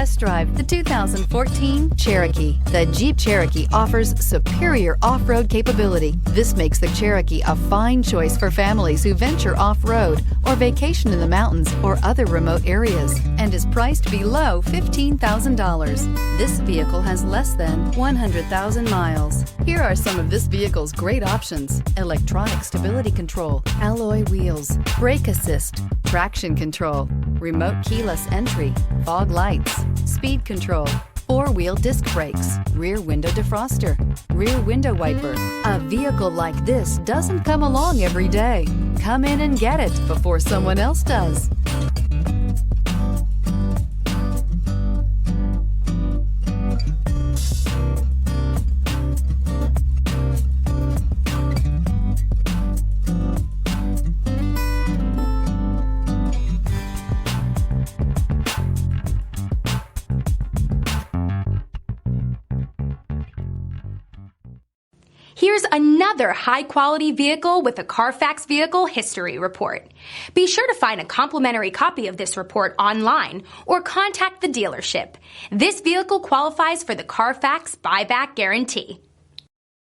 test drive the 2014 Cherokee. The Jeep Cherokee offers superior off-road capability. This makes the Cherokee a fine choice for families who venture off-road or vacation in the mountains or other remote areas, and is priced below $15,000. This vehicle has less than 100,000 miles. Here are some of this vehicle's great options: electronic stability control, alloy wheels, brake assist, traction control, remote keyless entry, fog lights, speed control, four-wheel disc brakes, rear window defroster, rear window wiper. A vehicle like this doesn't come along every day. Come in and get it before someone else does. Here's another high-quality vehicle with a CARFAX Vehicle History Report. Be sure to find a complimentary copy of this report online or contact the dealership. This vehicle qualifies for the CARFAX Buyback Guarantee.